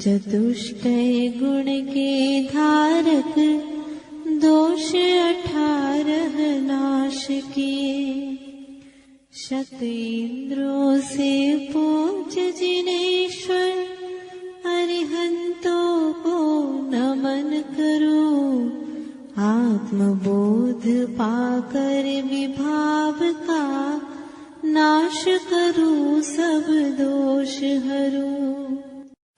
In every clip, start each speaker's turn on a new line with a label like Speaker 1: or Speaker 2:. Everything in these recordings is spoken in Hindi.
Speaker 1: चतुष्टय गुण के धारक दोष 18 नाश किए। शत इंद्रों से पूज जिनेश्वर अरिहंतों को नमन करो। आत्मबोध पाकर विभाव का नाश करो, सब दोष हरो।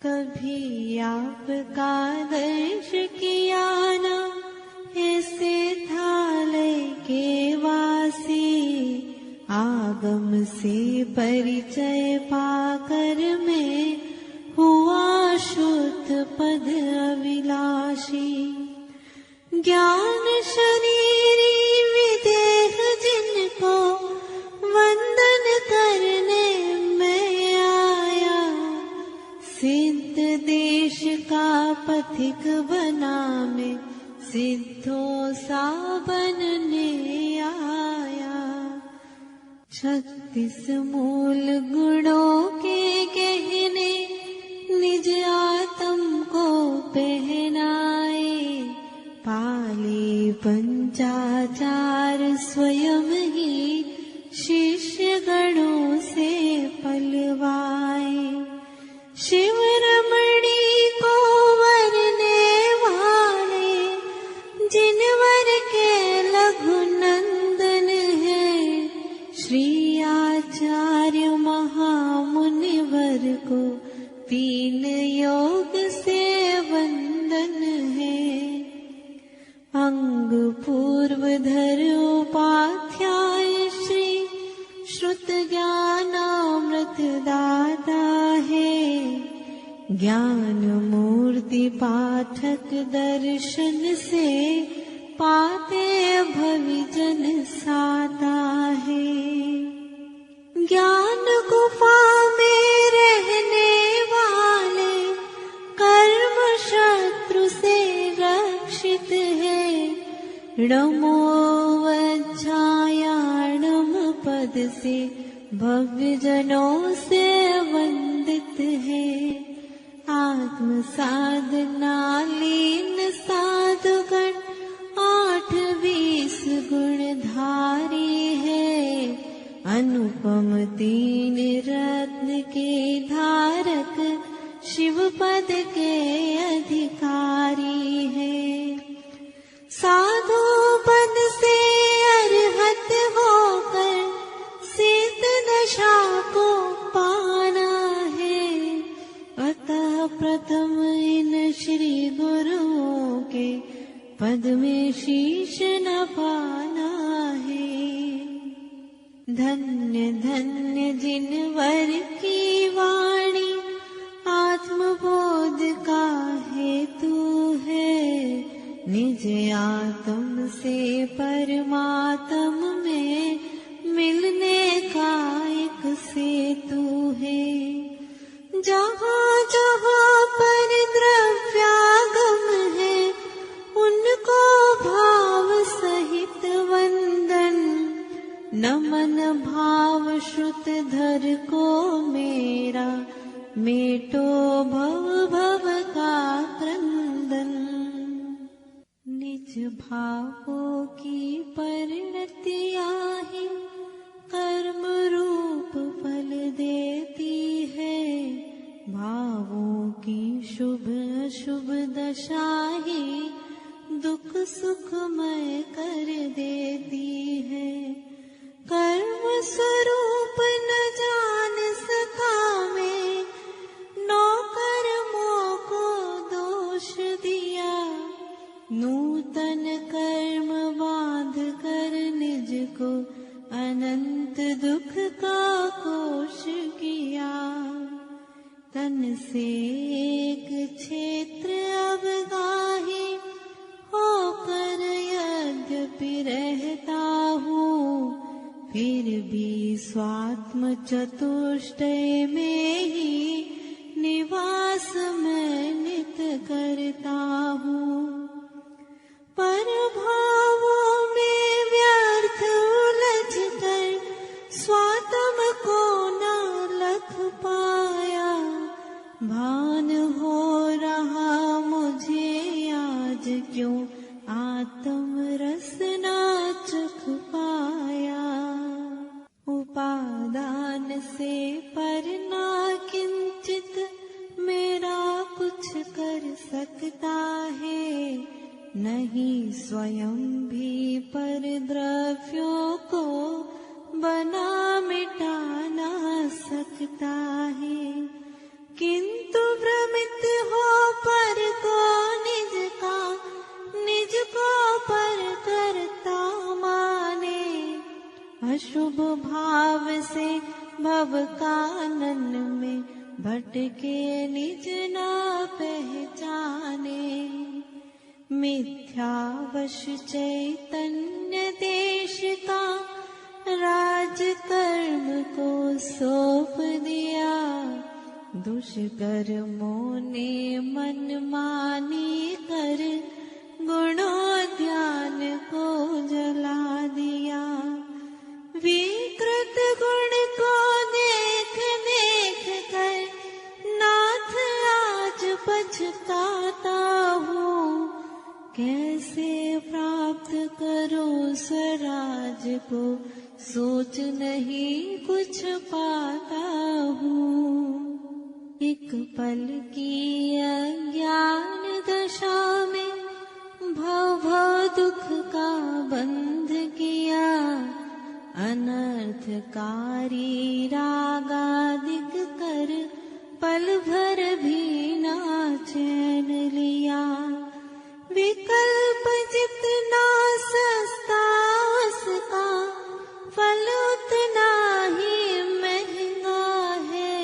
Speaker 1: कभी आपका दर्श किया ना ऐसे थालय के वासी। आगम से परिचय पाकर मैं हुआ शुद्ध पद अविलाशी। ज्ञान शरीरी विदेह जिनको वंदन करने मैं आया। सिद्ध देश का पथिक बना मैं सिद्धों सा बनने आया। 36 मूल गुणों के गहने निज आत्म को पहनाए। पाले पंचाचार स्वयं ही शिष्य गणों से पलवाए। शिव रमणी को वरने वाले जिनवर के लघु नंदन है। श्री आचार्य महामुनिवर को 3 योग से वंदन है। अंग पूर्व धर उपाध्याय श्री श्रुत ज्ञानामृत दाता है। ज्ञान मूर्ति पाठक दर्शन से पाते भविजन साता है। ज्ञान गुफा में रहने वाले कर्म शत्रु से रक्षित है। नमो वज्रायाणम पद से भव्य जनों से वंदित है। आत्म साधना लीन साधुगण 8-20 गुणधारी है। अनुपम 3 रत्न के धारक शिव पद के अधिकारी है। साधु पद से अरहत होकर सिद्ध दशा को पाना है। अतः प्रथम इन श्री गुरुओं के पद में शीश नवाना है। धन्य धन्य जिनवर की वाणी आत्मबोध का हेतु है। निज आत्म से परमात्म में मिलने का एक सेतु है। जहाँ जहाँ पर द्रव्यागम है उनको भाव सहित वंदन। नमन भाव श्रुत धर को मेरा मेटो भव भव का क्रंदन। निज भावों की परिणतिया ही कर्म रूप फल देती है। भावों की शुभ अशुभ दशा ही दुख सुखमय कर देती है। कर्म स्वरूप न जान सका मैं, नौ कर्मों को दोष दिया। नूतन कर्म बांध कर निज को अनंत दुख का कोश किया। तन से एक क्षेत्र अवगाही होकर यद्यपि रहता हूँ, फिर भी स्वात्म चतुष्टय में ही निवास मैं नित करता हूँ। पर भावों में व्यर्थ उलझ कर स्वात्म को न लख पाया। भान हो आत्म रसना चख पाया। उपादान से पर ना किंचित मेरा कुछ कर सकता है, नहीं स्वयं भी पर द्रव्यों को बना मिटा ना सकता है। किंतु भ्रमित हो पर को निज का, निज को पर करता माने, अशुभ भाव से भव कानन में भटके निज ना पहचाने। मिथ्यावश चैतन्य देश का राज कर्म को सौंप दिया, दुष्कर्मों ने मन मानी कर गुणोद्यान को जला दिया। विकृत गुण को देख देख कर नाथ आज पछताता हूँ, कैसे प्राप्त करूं स्वराज को सोच नहीं कुछ पाता हूँ। एक पल की अज्ञान दशा में भव दुख का बंध किया, अनर्थकारी रागादिक कर पल भर भी ना चैन लिया। विकल्प जितना सस्ता उसका फल उतना ही महंगा है,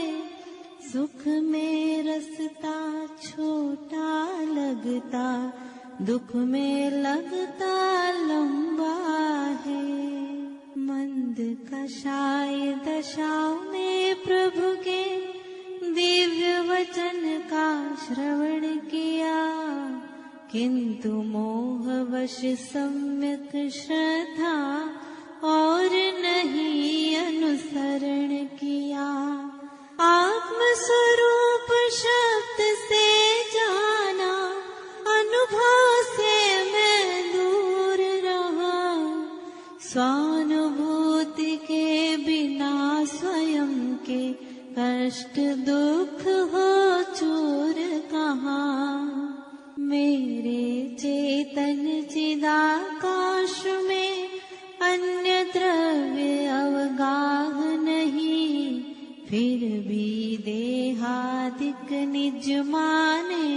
Speaker 1: सुख में रसता छोटा लगता, दुख में लगता लंबा है। मंद कषाय दशा में प्रभु के दिव्य वचन का श्रवण किया, किंतु मोहवश सम्यक श्रद्धा और नहीं अनुसरण किया। आत्म स्वरूप शब्द से जाना, अनुभव से मैं दूर रहा, स्वानुभूति के बिना स्वयं के कष्ट दुख हो चूर कहाँ। मेरे चेतन चिदाकाश में अन्य द्रव्य अवगाह नहीं, फिर भी देहादिक निज माने,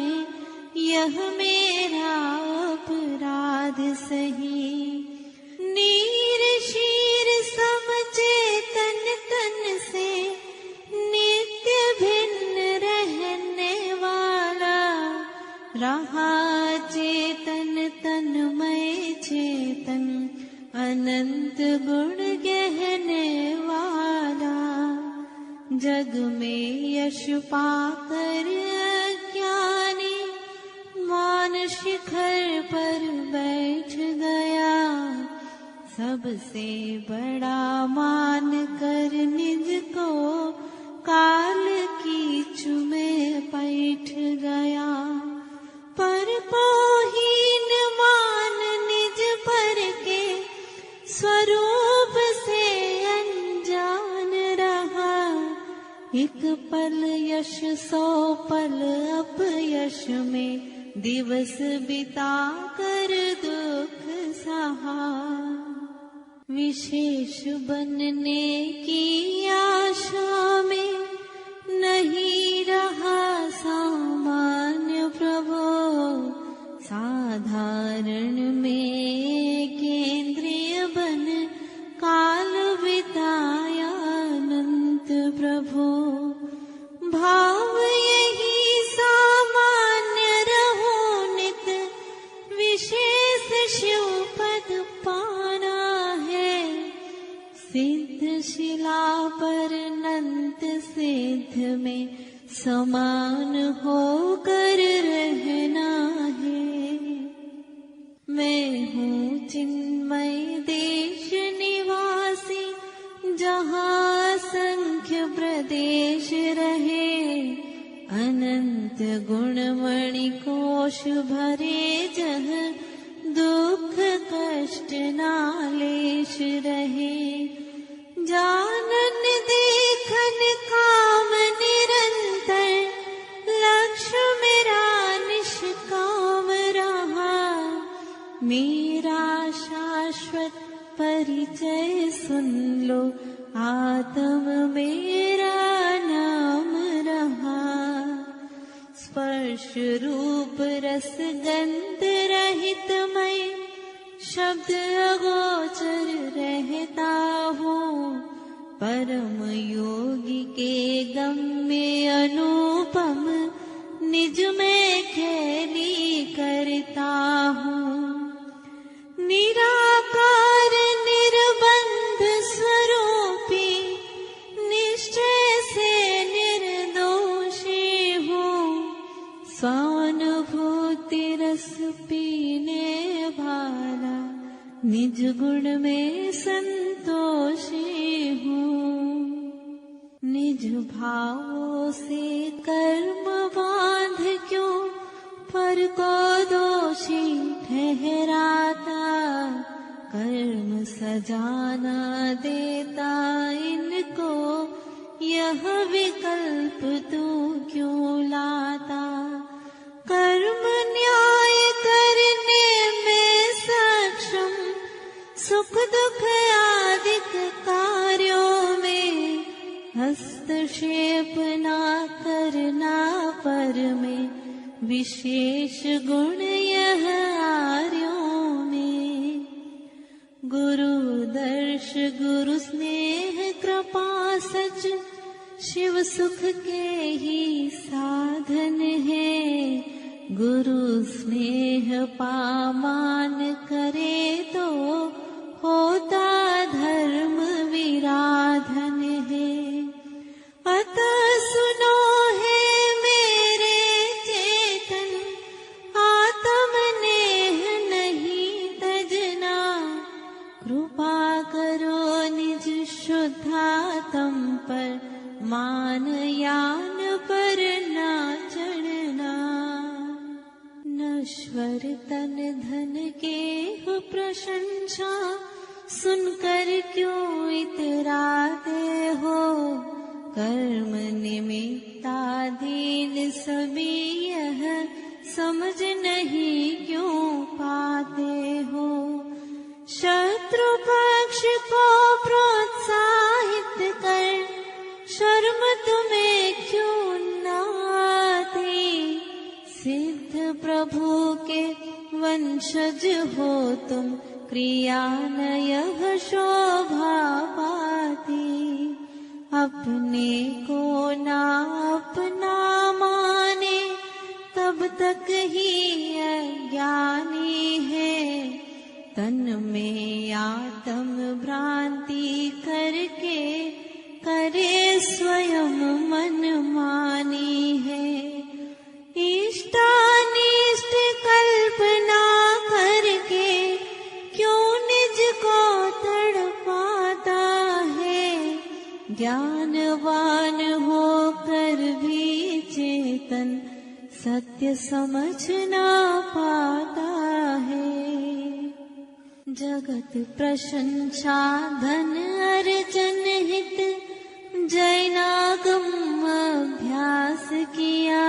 Speaker 1: यह मेरा अपराध सही। नीर शीर समचेतन तन से नित्य भिन्न रहने वाला, रहा चेतन तन्मय चेतन अनंत गुण गहने वाला। जग में यश पाकर अज्ञानी मान शिखर पर बैठ गया, सबसे बड़ा मान कर निज को काल कीच में बैठ गया। पर पोहीन मान निज पर के स्वरूप से अनजान रहा, एक पल यश 100 पल अपयश में दिवस बिता कर दुख सहा। विशेष बनने की आशा में नहीं रहा सामान्य प्रभो, साधारण में केंद्रीय बन काल बिताया अनंत प्रभो। भाव यही सामान्य रहो नित, विशेष शिव पद पाना है। सिद्ध शिला पर अनंत सिद्ध में समान होकर रहना है। मैं हूँ चिन्मय देश निवासी, जहाँ असंख्य प्रदेश रहे। अनंत गुणमणि कोश भरे जह दो कष्ट नालेश रहे। जानन देखन काम निरंतर, लक्ष्य मेरा निष्काम रहा। मेरा शाश्वत परिचय सुन लो, आत्म मेरा नाम रहा। स्पर्श रूप रस गंध रहित मैं, शब्द अगोचर रहता हूँ। परम योगी के गम्य अनुपम, निज में खेली करता हूँ। निराकार निर्बंध स्वरूपी, निश्चय से निर्दोषी हूँ। स्वानुभूति रस पीने वाला, निज गुण में संतोषी हूँ। निज भावों से कर्म बांध क्यों, पर को दोषी ठहराता। कर्म सजाना देता इनको, यह विकल्प तू क्यों लाता। कर्म न्याय करने में सक्षम, सुख दुख आदिक कार्यों में। हस्तक्षेप ना करना पर में, विशेष गुण यह आर्यों में। गुरु दर्श गुरु स्नेह कृपा सच, शिव सुख के ही साधन है। गुरु स्नेह पामान करे तो, होता धर्म विराधन है। अतः सुनो है मेरे चेतन, आत्म नेह नहीं तजना। कृपा करो निज शुद्धात्म पर, मान यान पर ना चढ़ना। नश्वर तन धन के हो प्रशंसा, सुनकर क्यों इतराते हो। कर्म निमित्ताधीन सभी यह, समझ नहीं क्यों पाते हो। शत्रु पक्ष को प्रोत्साहित कर, शर्म तुम्हें क्यों न आती। सिद्ध प्रभु के वंशज हो तुम, क्रिया न यह शोभा पाती। अपने को ना अपना माने, तब तक ही अज्ञानी है। तन में आत्म भ्रांति करके, करे स्वयं मन मानी है। इष्टानिष्ट कल्पना करके, क्यों निज को तड़पाता है। ज्ञानवान होकर भी चेतन, सत्य समझ ना पाता है। जगत प्रशंसा धन अर्जन हित, जैनागम अभ्यास किया।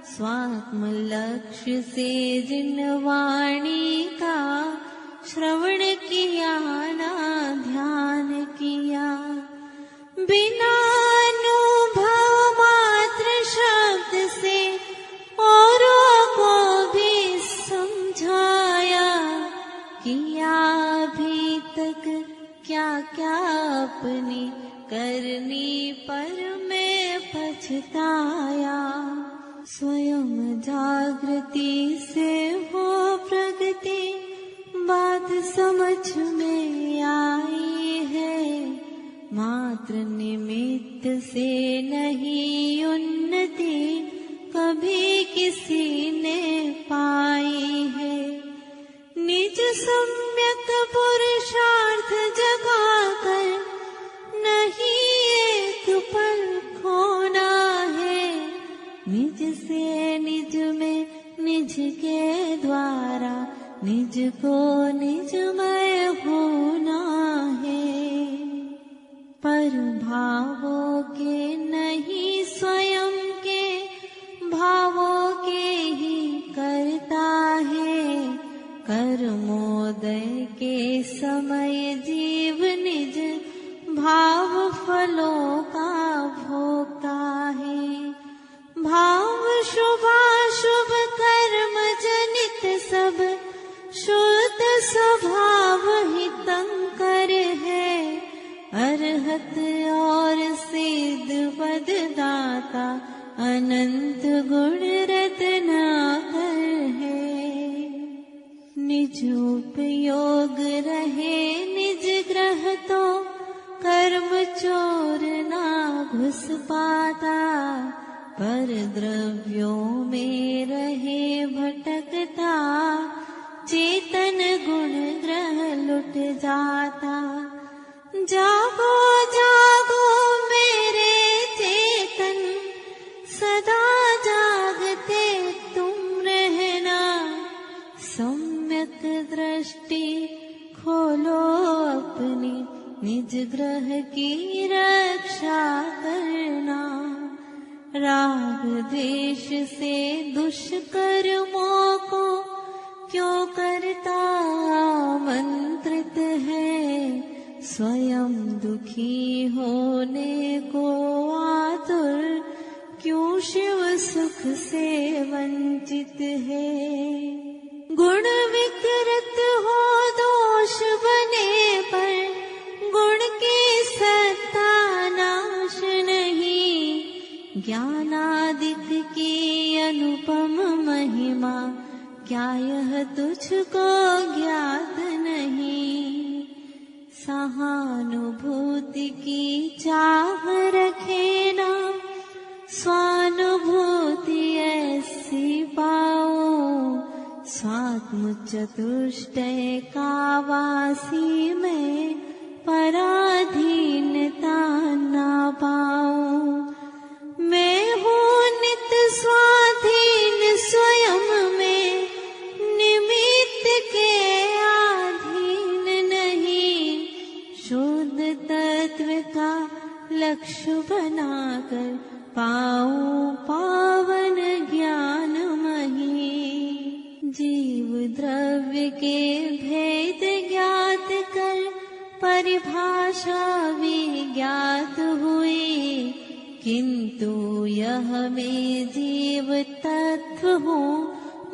Speaker 1: स्वात्म लक्ष्य से जिन वाणी का, श्रवण किया ना ध्यान किया। बिना अनुभव मात्र शब्द से, औरों को भी समझाया। किया अभी तक क्या क्या अपनी करनी पर मैं पछताया। स्वयं जागृति से हो प्रगति, बात समझ में आई है। मात्र निमित्त से नहीं उन्नति, कभी किसी ने पाई है। निज सम्यक पुरुषार्थ जगाकर, नहीं एक पल खोना है। निज से निज में, निज के द्वारा निज को निजमय होना है। पर भावों के नहीं स्वयं के भावों के ही करता है। कर्मोदय के समय जीव निज भाव फलों का भोगता है। भाव शुभाशुभ कर्म जनित सब शुद्ध स्वभाव हितंकर है। अरहत और सिद्ध पददाता अनंत गुण रत्नाकर है। निज उपयोग रहे निज ग्रह तो कर्म चोर ना घुस पाता। पर द्रव्यों में रहे भटकता चेतन गुण ग्रह लुट जाता। जागो जागो मेरे चेतन सदा जागते तुम रहना। सम्यक दृष्टि खोलो अपनी निज ग्रह की रक्षा करना। राग द्वेष से दुष्कर्मों को क्यों करता आमंत्रित है। स्वयं दुखी होने को आतुर क्यों शिव सुख से वंचित है। गुण विकृत हो दोष बने पर गुण की सत्ता नाश नहीं। ज्ञानादिक की अनुपम महिमा क्या यह तुझको ज्ञात नहीं। सहानुभूति की चाह रखे ना स्वानुभूति ऐसी पाओ। स्वात्म चतुष्टय का वासी में पराधीनता ना पाओ। मैं हूँ नित स्वाधीन स्वयं में निमित्त के अधीन नहीं। शुद्ध तत्व का लक्ष्य बनाकर पाऊं पावन ज्ञान मही। जीव द्रव्य के भेद ज्ञात कर परिभाषा विज्ञात हुई। किंतु यह में जीव तत्व हूँ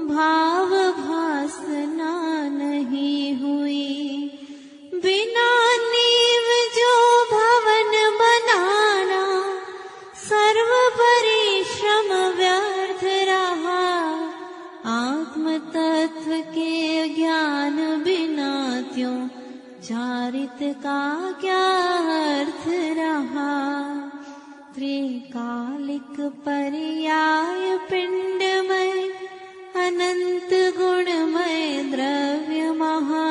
Speaker 1: भाव भासना नहीं हुई। बिना नींव जो भवन बनाना सर्व परिश्रम व्यर्थ रहा। आत्म तत्व के ज्ञान बिना त्यों चारित का क्या अर्थ रहा। त्रिकालिक पर्याय पिंडमय अनंत गुणमय द्रव्य महा।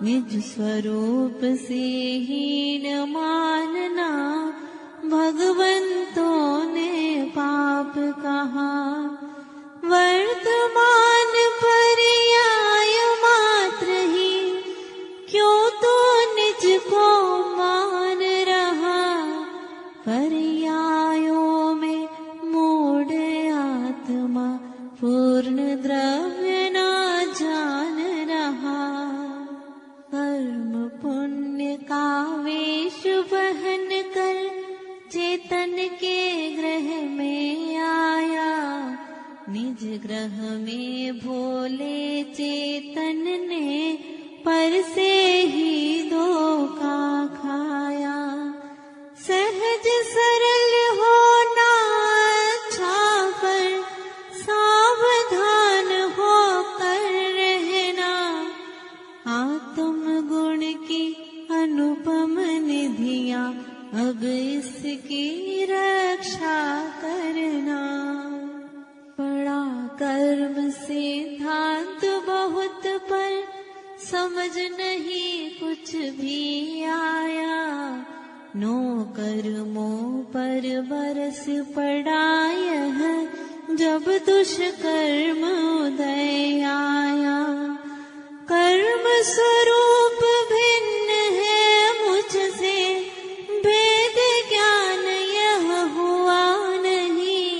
Speaker 1: निज स्वरूप से हीन मानना भगवंतों ने पाप कहा। वर्तमान पर्याय मात्र ही क्यों तो निज को मान रहा। पर्यायों में मूढ़ आत्मा पूर्ण द्रव्य ना जान रहा। कर्म पुण्य का वेश बहन कर चेतन के ग्रह में आया। निज ग्रह में भोले चेतन ने पर से ही धोखा खाया। सहज सरल होना अच्छा पर सावधान होकर रहना। आत्म गुण की अनुपम निधियां अब इसकी रक्षा करना। बड़ा कर्म सिद्धांत बहुत पर समझ नहीं कुछ भी आया। नो कर्मों पर बरस पड़ा यह जब दुष्कर्म उदय आया। स्वरूप भिन्न है मुझसे, भेद ज्ञान यह हुआ नहीं।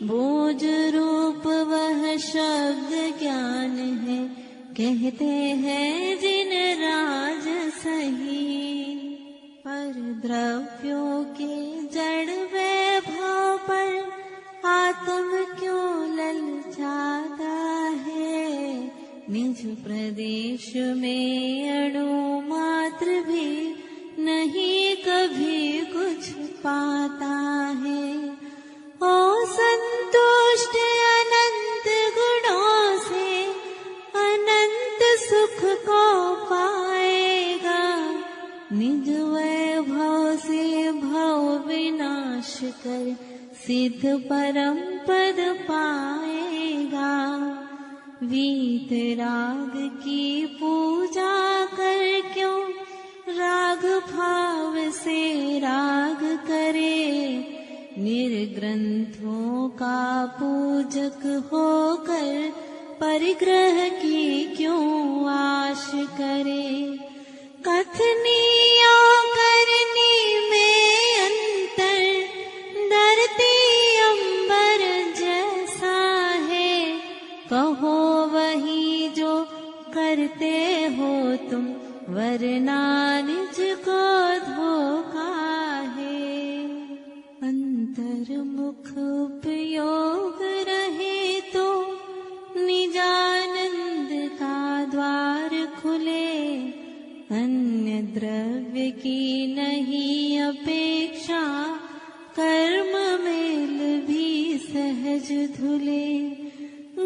Speaker 1: बोझ रूप वह शब्द ज्ञान है, कहते हैं जिन राज सही। पर द्रव्यों के जड़ वैभव पर आत्म क्यों ललचाता है। निज प्रदेश में अणु मात्र भी नहीं कभी कुछ पाता है। ओ संतुष्ट अनंत गुणों से अनंत सुख को पाएगा। निज वैभव से भव विनाश कर सिद्ध परम पद पाएगा। वीत राग की पूजा कर क्यों राग भाव से राग करे। निर्ग्रंथों का पूजक होकर परिग्रह की क्यों आश करे। कथनी और करनी में अंतर धरती अंबर जैसा है। कहो वही जो करते हो तुम, वरना निज को धोखा है। अंतर्मुख उपयोग रहे तो निजानंद का द्वार खुले। अन्य द्रव्य की नहीं अपेक्षा, कर्म मेल भी सहज धुले।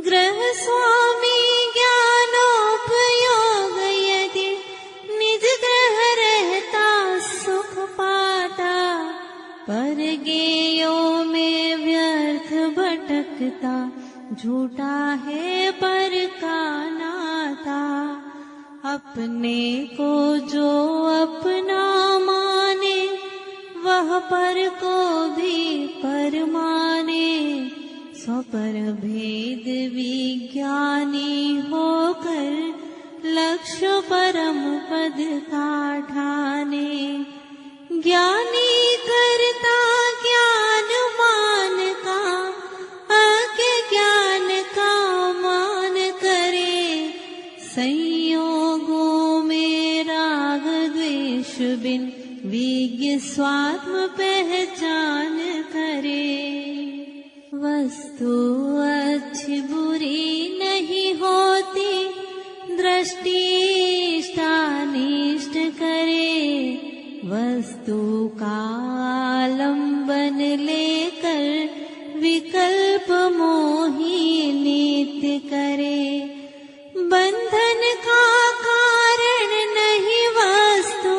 Speaker 1: ग्रह स्वामी ज्ञानोपयोग यदि निज ग्रह रहता सुख पाता। पर गेयों में व्यर्थ भटकता, झूठा है पर का नाता। अपने को जो अपना माने, वह पर को भी पर माने। स्वपर भेद विज्ञानी होकर लक्ष्य परम पद का ठाने। ज्ञानी करता ज्ञान मान का, आके ज्ञान का मान करे। संयोगों में राग द्वेष बिन विज्ञ स्वात्म पहचान करे। वस्तु अच्छी बुरी नहीं होती, दृष्टि इष्टानिष्ट करे। वस्तु का आलंबन लेकर विकल्प मोही नित्य करे। बंधन का कारण नहीं वस्तु,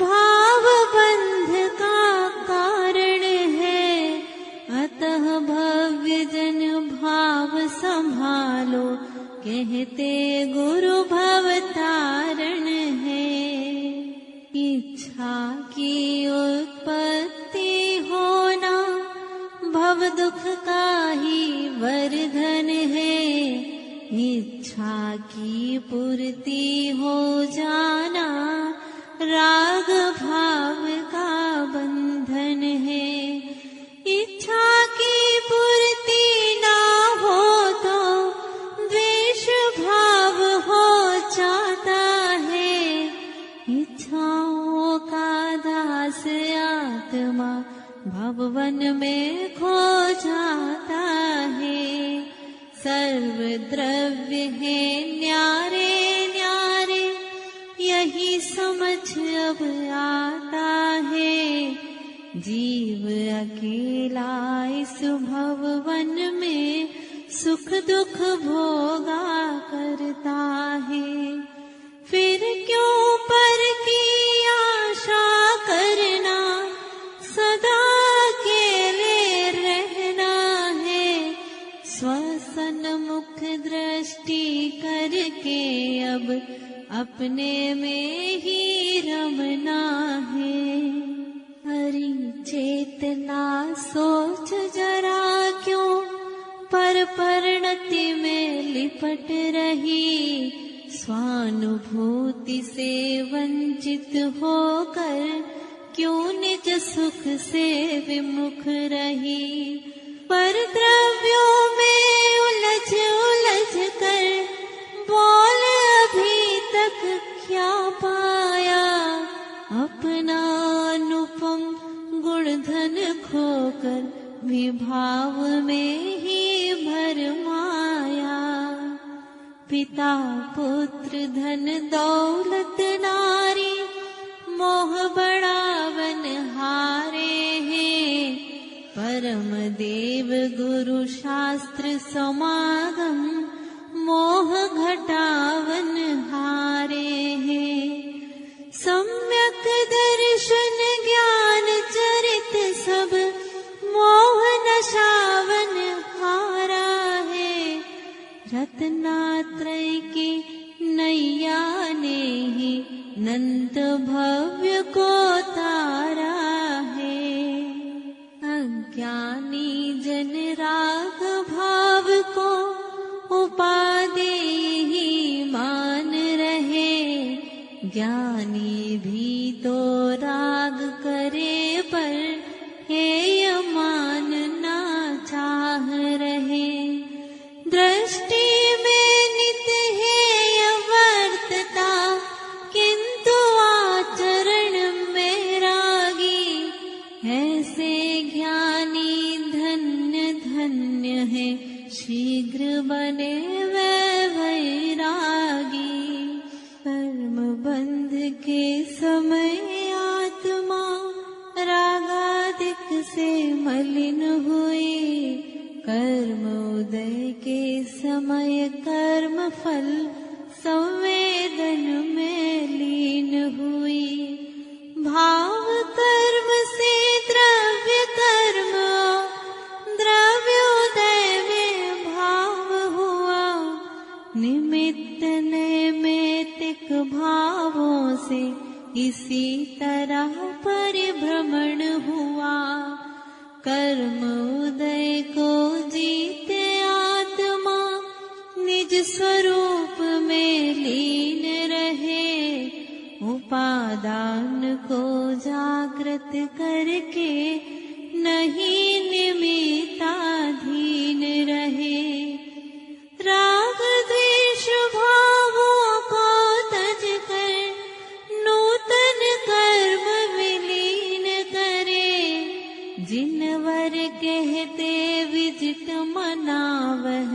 Speaker 1: भाव बंध का कारण है। अतः भव्य जन भाव संभालो, कहते गुरु भवतारण है। इच्छा की उत्पत्ति होना भव दुख का ही वर्धन है। इच्छा की पूर्ति हो जाना राग भाव का बंधन है। इच्छा की पूर्ति ना हो तो द्वेष भाव हो जाता है। इच्छाओं का दास आत्मा भवन में खो जाता है। सर्व द्रव्य है न्यारे न्यारे, यही समझ अब आता है। जीव अकेला इस भवन में सुख दुख भोगा करता है। फिर क्यों पर की आशा करना, सदा अकेले रहना है। स्वसन्मुख दृष्टि करके अब अपने में ही रमना है। हरि चेतना सोच जरा क्यों पर परिणति में लिपट रही। स्वानुभूति से वंचित होकर क्यों निज सुख से विमुख रही। पर द्रव्यों में उलझ उलझ कर बोल अभी तक क्या पाया। अपना अनुपम गुण धन खोकर विभाव में ही भरमाया। पिता पुत्र धन दौलत नारी मोह बढ़ावन हारे हैं। परम देव गुरु शास्त्र समागम मोह घटावन हारे हैं। सम्यक दर्शन ज्ञान चरित सब मोह नशावन हारा है। रत्नात्रय की नैया ने ही नंद भव्य को तारा है। अज्ञानी जन राग भाव को उपाधि ही मान रहे। ज्ञानी भी तो राग करे पर हेय मानना चाह रहे। दृष्टि में नित हेय वर्तता किंतु आचरण में रागी। ऐसे ज्ञानी धन्य धन्य है शीघ्र बने वे वैरागी। कर्म बंध के समय आत्मा रागादिक से मलिन हुई। कर्म उदय के समय कर्म फल संवेदन में लीन हुई। भाव कर्म से द्रव्य कर्म द्रव्योदय में भाव हुआ। निमित्त नैमित्तिक भावों से इसी तरह परिभ्रमण हुआ। कर्म उदय को जीते आत्मा निज स्वरूप में लीन रहे। उपादान को जागृत करके नहीं निमित्ताधीन रहे। राग द्वेष भावों को तज कर नूतन कर्म विलीन करे। जिनवर कहते विजित मना वह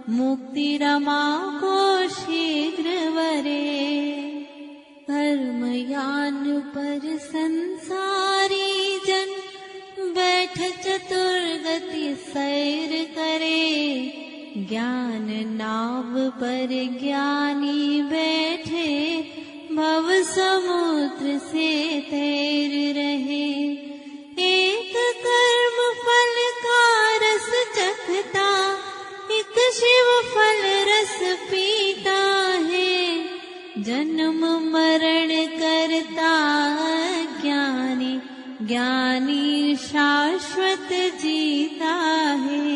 Speaker 1: मुक्ति रमा को शीघ्र वरे। कर्मयान पर संसारी जन बैठ चतुर्गति सैर करे। ज्ञान नाव पर ज्ञानी बैठे भव समुद्र से तैर रहे। एक कर्म फल का रस चखता एक शिव फल रस पीता है। जन्म मरण करता ज्ञानी ज्ञानी शाश्वत जीता है।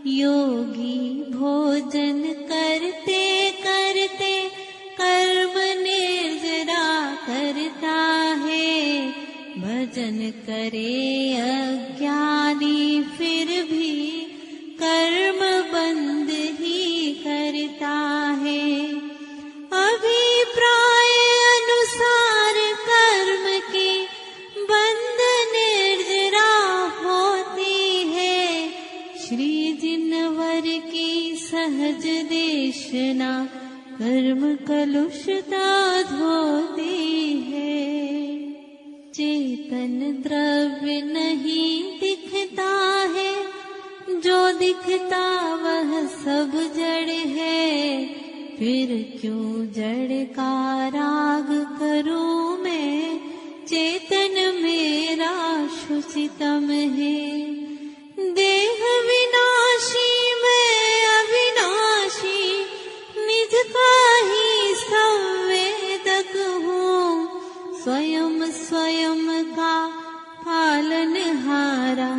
Speaker 1: योगी भोजन करते करते कर्म निर्जरा करता है। भजन करे अज्ञानी फिर भी कर्म बंद ही करता है। अभिप्राय अनुसार कर्म की बंद निर्जरा होती है। श्री जिनवर की सहज देशना कर्म कलुषता धोती है। चेतन द्रव्य नहीं दिखता है, जो दिखता वह सब जड़ है। फिर क्यों जड़ का राग करूं मैं, चेतन मेरा शुचितम है। देह विनाशी मैं अविनाशी, निज का ही संवेदक हूँ। स्वयं स्वयं का पालनहारा,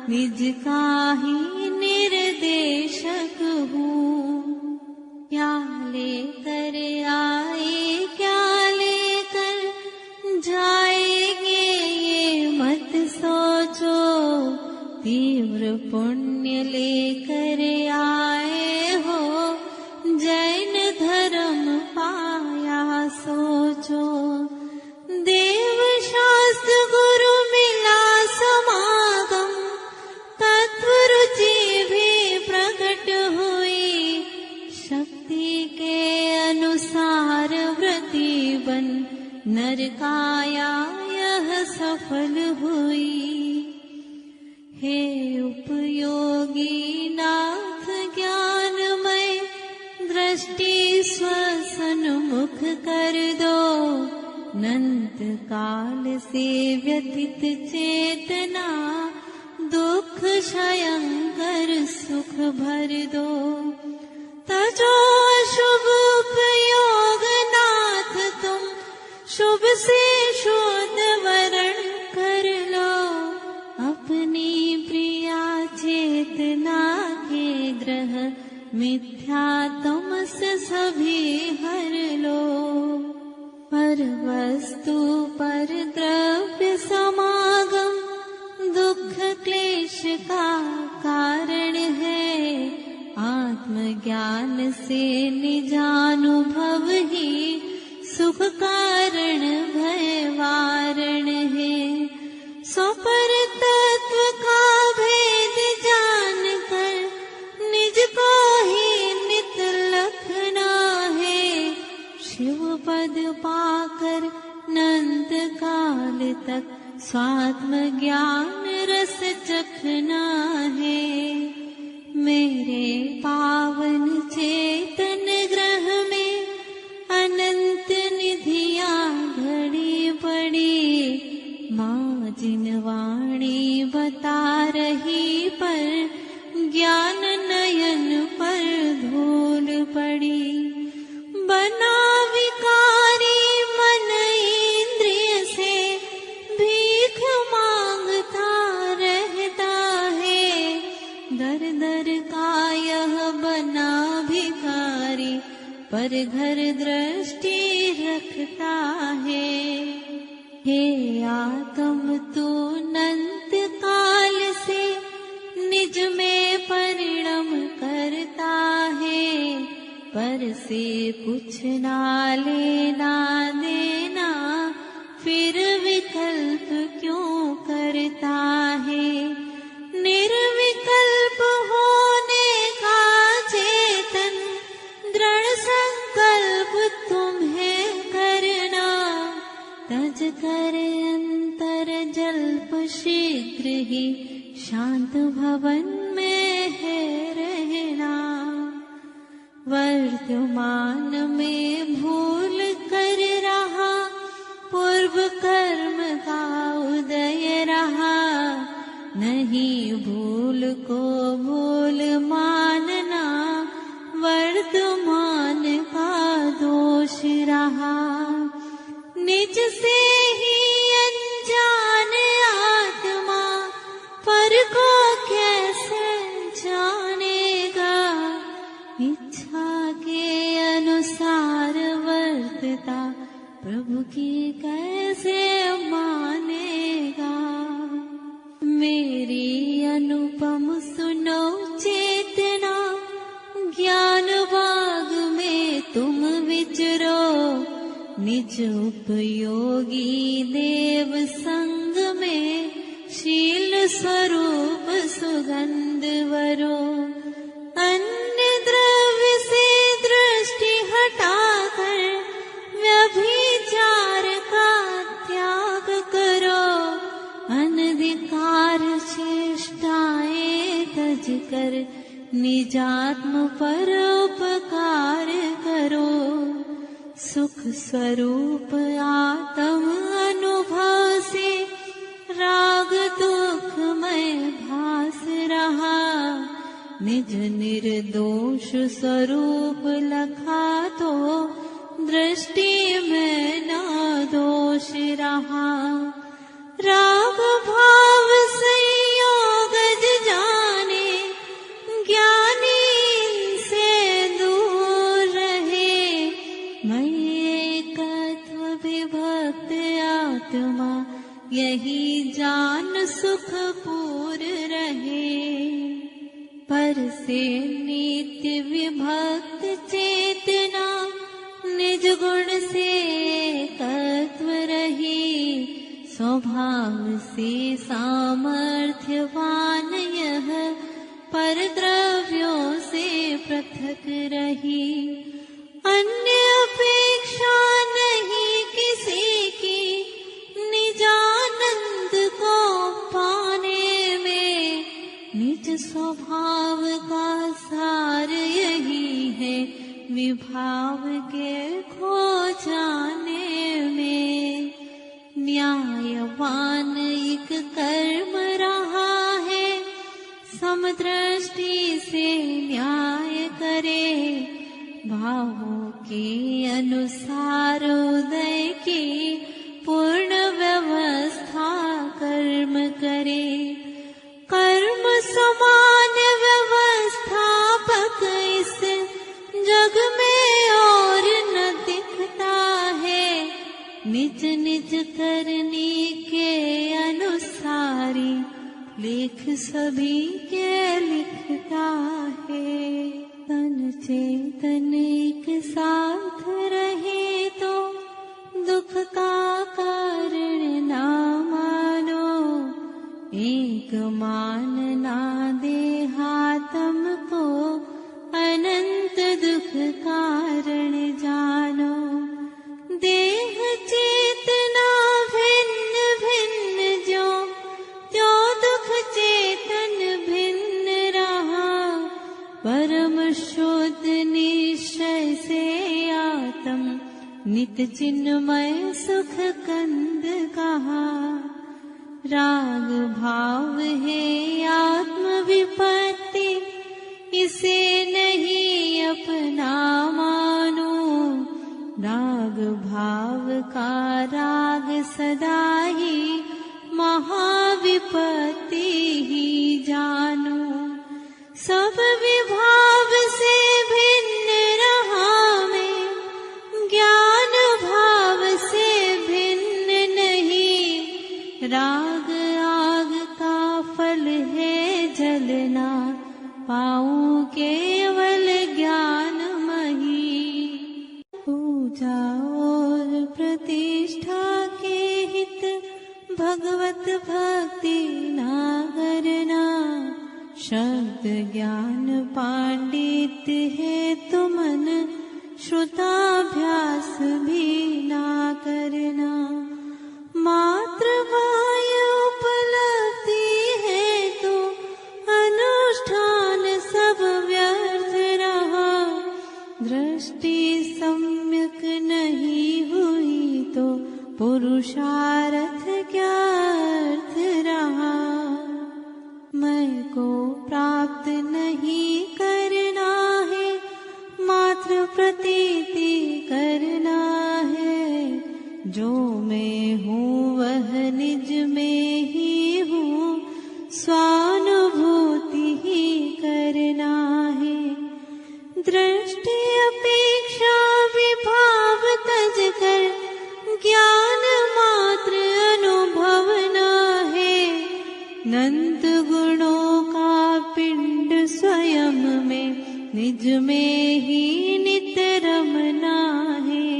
Speaker 1: निज का ही निर्देशक हूँ। क्या लेकर नरकाया यह सफल हुई। हे उपयोगी नाथ ज्ञानमय, दृष्टि स्वसन्मुख कर दो। अनंत काल से व्यथित चेतना, दुख क्षयं कर सुख भर दो। तजो शुभ उपयोग नाथ तुम, शुभ से शुद्ध वरण कर लो। अपनी प्रिया चेतना के ग्रह, मिथ्या तमस सभी हर लो। पर वस्तु पर द्रव्य समागम, दुख क्लेश का कारण है। आत्मज्ञान से निजानुभव ही, सुख कारण भय वारण है। सो पर तत्व का भेद जान कर, निज को ही नित लखना है। शिव पद पाकर अनंत काल तक, स्वात्म ज्ञान रस चखना है। मेरे पावन चेतन ग्रह में, अनंत निधियां घड़ी पड़ी। माँ जिन वाणी बता रही, पर ज्ञान नयन पर धूल पड़ी। बना विकारी मन इंद्रिय से, भीख मांगता रहता है। दर दर का यह बना भिखारी, पर घर दृष्टि रखता है। हे आत्म तू अनंत काल से, निज में परिणम करता है। पर से कुछ ना लेना देना, फिर विकल्प क्यों करता है। निर्विकल्प होने का चेतन, दृढ़ संकल्प तुम्हें करना। तज कर अंतर जल्प शीघ्र ही, शांत भवन में है रहना। वर्तमान में भूल कर रहा, पूर्व कर्म का उदय रहा। नहीं भूल को भूल मानना, वर्तमान का दोष रहा। निज से ही अनजान आत्मा, पर को कैसे जानेगा। इच्छा के अनुसार वर्तता, प्रभु की कैसे मानेगा। मेरी अनुपम सुनो चेतना, ज्ञान बाग में तुम विचरो। निज उपयोगी देव संग में, शील स्वरूप सुगंध वरो। अन्य द्रव्य से दृष्टि हटाकर, व्यभिचार का त्याग करो। अनधिकार चेष्टाएं तज कर, निजात्म पर उपकार करो। सुख स्वरूप आत्म अनुभव से, राग दुख में भास रहा। निज निर्दोष स्वरूप लखा तो, दृष्टि में ना दोष रहा। राग भाव संयोग जाने, ज्ञानी से दूर रहे। मैं एकत्व विभक्त आत्मा, यही जान सुख पूर्ण रहे। पर से नित्य विभक्त चेतना, निज गुण से एकत्व रही। स्वभाव से सामर्थ्यवान यह, पर द्रव्यों से पृथक रही। अन्य अपेक्षा नहीं किसी समदृष्टि से न्याय करे, भावों के अनुसार उदय की पूर्ण व्यवस्था कर्म करे। कर्म समान व्यवस्थापक इस जग में और न दिखता है, निज निज करने के अनुसारी लेख सभी के लिखता है। तन चेतन एक साथ रहे तो दुख का कारण ना मानो, एक मानना देहात्म को अनंत दुख कारण जानो। देह चेतना भिन्न भिन्न जो त्यों दुख चेतन भिन्न रहा, परम शुद्ध निश्चय से आत्म नित चिन्मय सुख कंद कहा। राग भाव है आत्म विपत्ति, इसे नहीं अपना मानो। राग भाव का राग सदा ही महाविपत्ति ही जानो। सब विभाव से भिन्न रहा मैं, ज्ञान भाव से भिन्न नहीं। राग आग का फल है जलना, पाऊं केवल ज्ञान मही। पूजा और प्रतिष्ठा के हित भगवत भक्ति ना करना। शब्द ज्ञान पांडित है तो मन श्रुताभ्यास भी ना करना। मात्र बाह्य उपलब्धि है तो अनुष्ठान सब व्यर्थ रहा। दृष्टि सम्यक नहीं हुई तो पुरुषार्थ क्या अर्थ रहा। मैं को प्राप्त नहीं करना है, मात्र प्रतीति करना है। जो मैं हूँ वह निज में ही हूँ, स्वानुभूति ही करना है। दृष्टि अपेक्षा विभाव तज कर, ज्ञान मात्र अनुभवना है। नंद गुणों का पिंड स्वयं में निज में ही नित रमना है।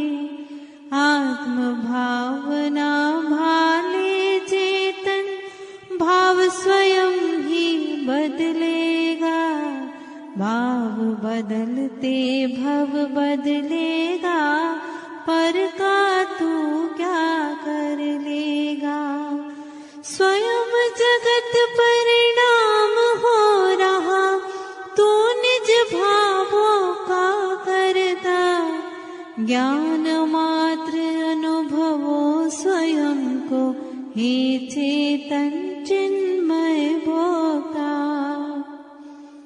Speaker 1: आत्म भावना भाले चेतन, भाव स्वयं ही बदलेगा। भाव बदलते भव बदलेगा, पर का तू क्या कर लेगा। स्वयं जगत परिणाम हो रहा, तू निज भावों का करता। ज्ञान मात्र अनुभवो स्वयं को, हे चेतन चिन्मय भोगा।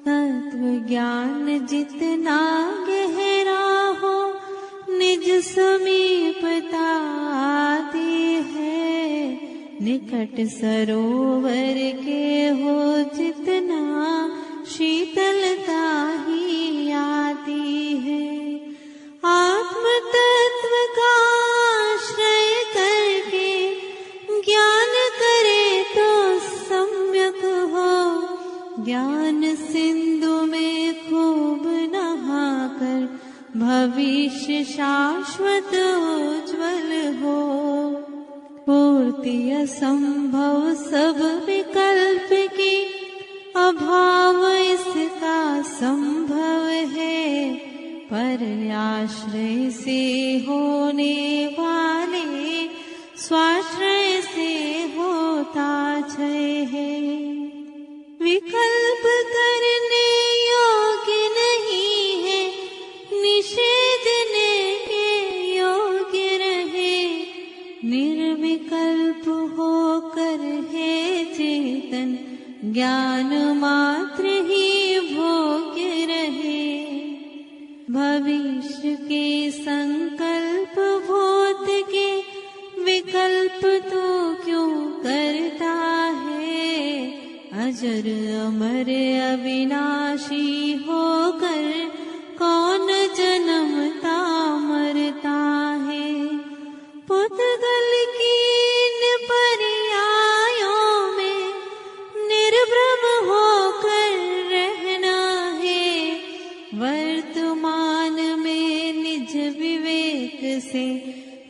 Speaker 1: तत्व ज्ञान जितना गहरा हो, निज समीपता आती है। निकट सरोवर के हो जितना, शीतलता ही आती है। आत्म तत्व का आश्रय करके ज्ञान करे तो सम्यक हो। ज्ञान सिंधु में खूब नहाकर, भविष्य शाश्वत उज्ज्वल हो। पूर्ति असंभव सब विकल्प की, अभाव इसका संभव है। पर आश्रय से होने वाले, स्वाश्रय से होता क्षय है। विकल्प करने योग्य नहीं है, निषेधने के योग्य रहे। निर्विकल्प होकर है चेतन, ज्ञान मात्र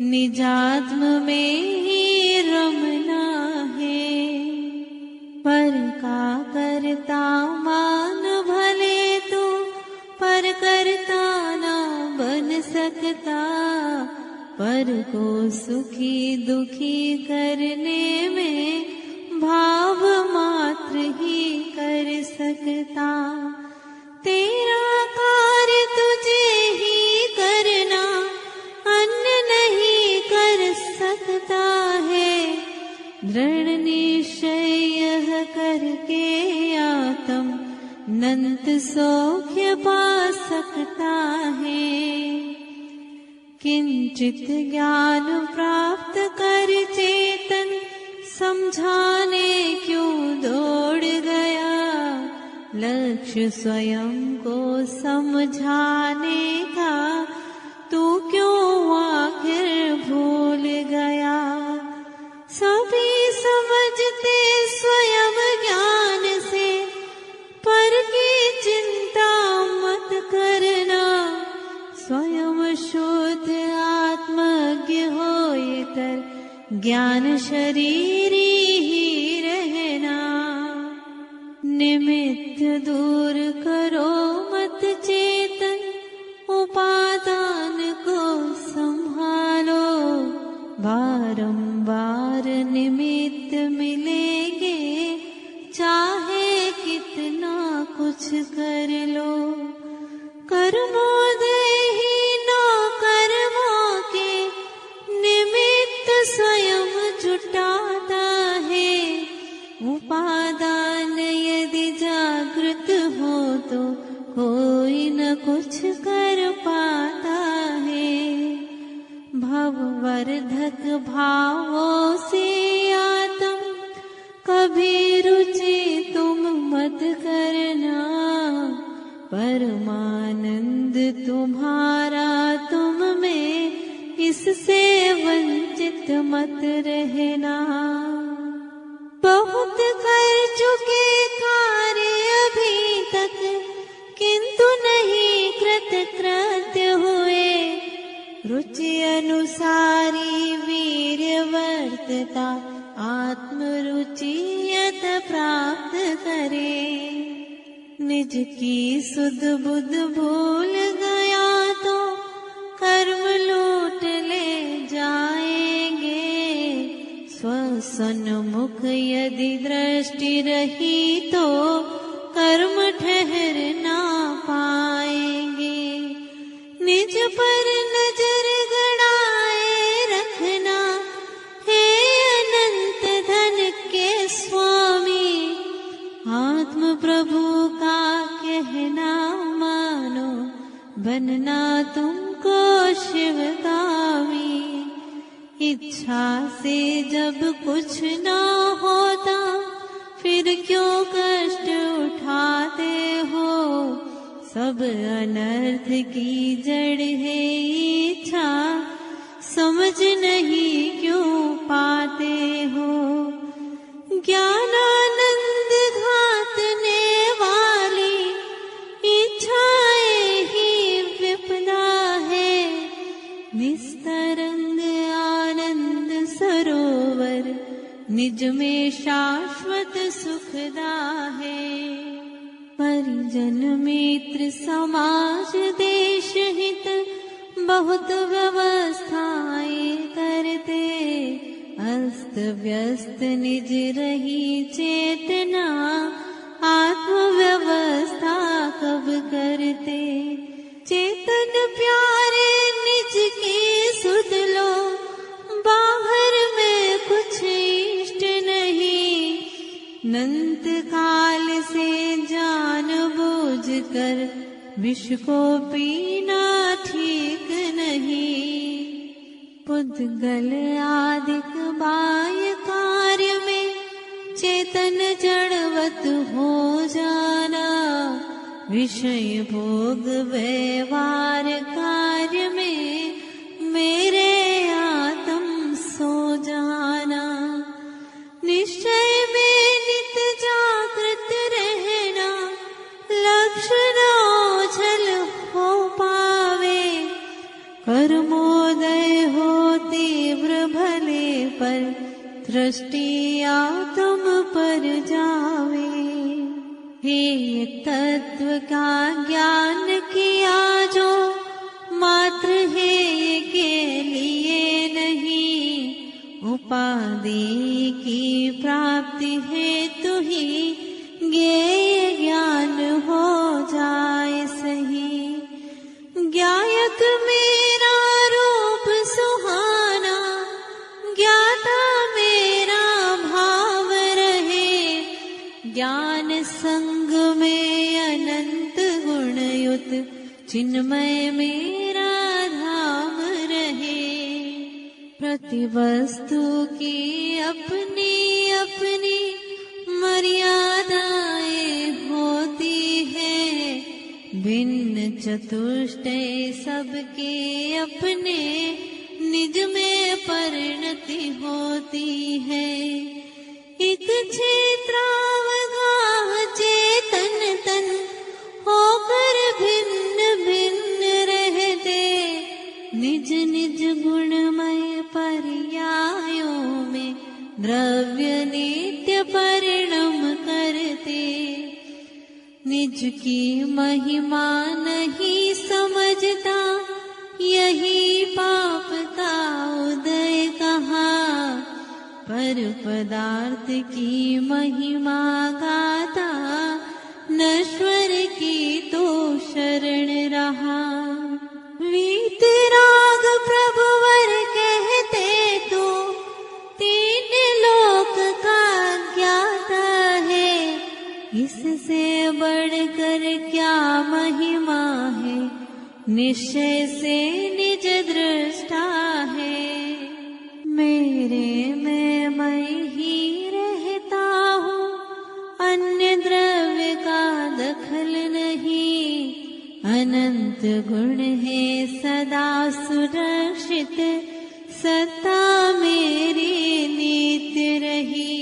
Speaker 1: निजात्म में ही रमना है। पर का करता मान भले तो पर करता ना बन सकता, पर को सुखी दुखी करने में भाव मात्र ही कर सकता। तेरा कार्य तुझे ही करना, अन्य नहीं कर सकता है। दृढ़ निश्चय यह करके आत्म अनंत सौख्य पा सकता है। किंचित ज्ञान प्राप्त कर चेतन समझाने क्यों दौड़ गया, लक्ष्य स्वयं को समझाने का तू क्यों आखिर भूल गया। सभी समझते स्वयं ज्ञान से, पर की चिंता मत करना। स्वयं शुद्ध आत्मज्ञ होए कर ज्ञान शरीरी ही रहना। निमित्त दूर करो मत चेतन, उपादान को संभालो। बारंबार निमित्त मिलेंगे, चाहे कितना कुछ कर लो। कर्मोदयी नो कर्मों के निमित्त स्वयं जुटाता है। उपादान यदि जागृत हो तो कोई न कुछ कर पाता है। भववर्धक भावों से आत्म कभी रुचि तुम मत करना। परमानंद तुम्हारा तुम में, इससे वंचित मत रहना। बहुत कर चुके कार्य अभी तक, किंतु नहीं कृतकृत्य हुए। रुचि अनुसारी वीर्यवर्तता आत्मरुचि यत प्राप्त करे। निज की सुध बुध भूल गया तो कर्म लूट ले जाएंगे। स्वसन्मुख यदि दृष्टि रही तो कर्म ठहर ना पाएंगे। निज पर नजर गड़ाए रखना, हे अनंत धन के स्वामी। आत्म प्रभु का कहना मानो, बनना तुमको शिवगामी। इच्छा से जब कुछ ना होता, फिर क्यों कष्ट उठाते हो। सब अनर्थ की जड़ है इच्छा, समझ नहीं क्यों पाते हो। ज्ञानानंद घातने वाली इच्छाएं ही विपदा है। निस्तरंग आनंद सरोवर निज में शाश्वत सुखदा है। परिजन मित्र समाज देश हित बहुत व्यवस्थाएं करते। अस्त व्यस्त निज रही चेतना, आत्म व्यवस्था कब करते। चेतन प्यारे निज की सुध लो, बाहर में कुछ इष्ट नहीं। अनंत काल से जान बूझ कर विष को पीना ठीक नहीं। पुद्गल आदिक बाह्य कार्य में चेतन जड़वत हो जाना। विषय भोग व्यवहार कार्य में मेरे आत्म सो जाना। निश्चय में नित जागृत रहना, लक्ष्य न ओझल हो पावे। कर्मोदय होते पर दृष्टि आत्म पर जावे। हे तत्व का ज्ञान किया जो मात्र है के लिए नहीं, उपाधि की प्राप्ति है तू ही ज्ञेय ज्ञान हो जाए सही। ज्ञायक मेरा रूप सुहाना, ज्ञाता मेरा भाव रहे, ज्ञान संग में अनंत गुणयुत चिन्मय मेरा धाम रहे। प्रति वस्तु की अपनी अपनी मर्यादाएं होती है, भिन्न चतुष्टय सबके अपने निज में परिणति होती है। एक क्षेत्रावगाह चेतन तन होकर भिन्न भिन्न रहते, निज निज गुणमय पर्यायों में द्रव्य नित्य परिणम करते। निज की महिमा नहीं समझता, यही पाप का उदय कहा, पर पदार्थ की महिमा गाता, नश्वर की तो शरण रहा। वीतराग प्रभुवर कहते तो तीन लोक का ज्ञाता है, इससे बढ़कर क्या महिमा है, निश्चय से निज दृष्टा है। मेरे में मैं ही रहता हूँ, अन्य द्रव्य का दखल नहीं, अनंत गुण है सदा सुरक्षित, सत्ता मेरी नित्य रही।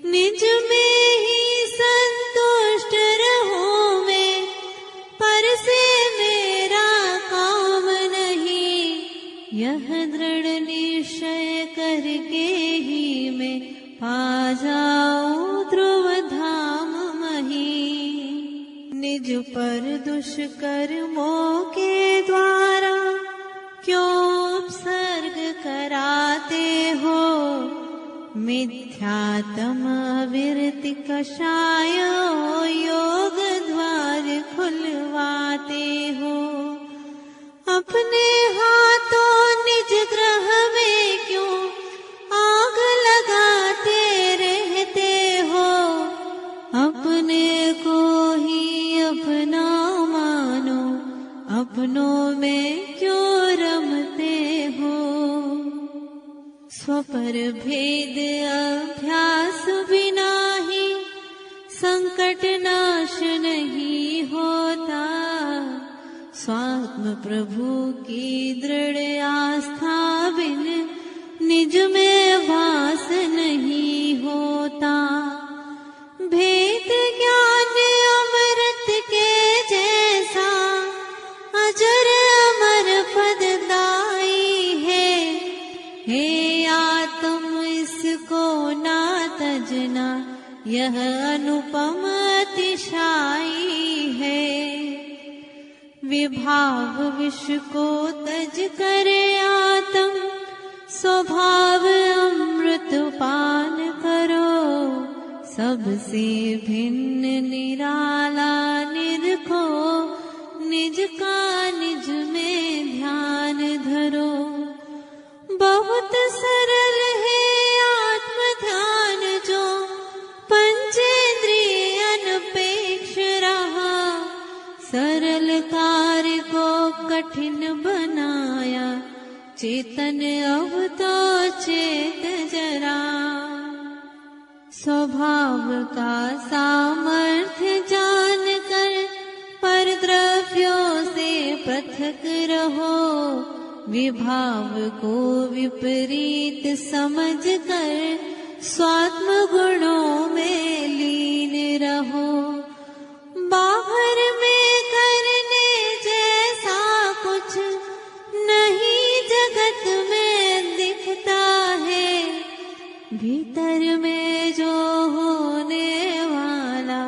Speaker 1: निज में ही संतुष्ट रहूं मैं, पर से मेरा काम नहीं, यह दृढ़ निश्चय करके ही मैं पा जाऊं ध्रुव धाम मही। निज पर दुष्कर्मों के द्वारा क्यों उपसर्ग कराते हो, मिथ्यात्म विरति कषाय योग द्वार खुलवाते हो। अपने हाथों निज ग्रह में क्यों आग लगाते रहते हो, अपने को ही अपना मानो, अपनों में क्यों रमते हो। स्वपर भेद अभ्यास बिना ही संकट नाश नहीं होता, स्वात्म प्रभु की दृढ़ आस्था बिन निज में वास नहीं होता। भेद ज्ञान अमृत के जैसा अजर अमर पददाई है, हे आत्म इसको ना तजना, यह अनुपम अतिशाई है। विभाव विष को तज करे आत्म, स्वभाव अमृत पान करो, सबसे भिन्न निराला निरखो, निज का निज में ध्यान धरो। बहुत सरल है आत्म ध्यान जो पंचेंद्रिय अनपेक्ष रहा, सरल कार्य को कठिन बनाया, चेतन अब तो चेत जरा। स्वभाव का सामर्थ्य जान कर पर द्रव्यों से पृथक रहो, विभाव को विपरीत समझ कर स्वात्म गुणों में लीन रहो। बाहर में करने जैसा कुछ नहीं जगत में दिखता है, भीतर में जो होने वाला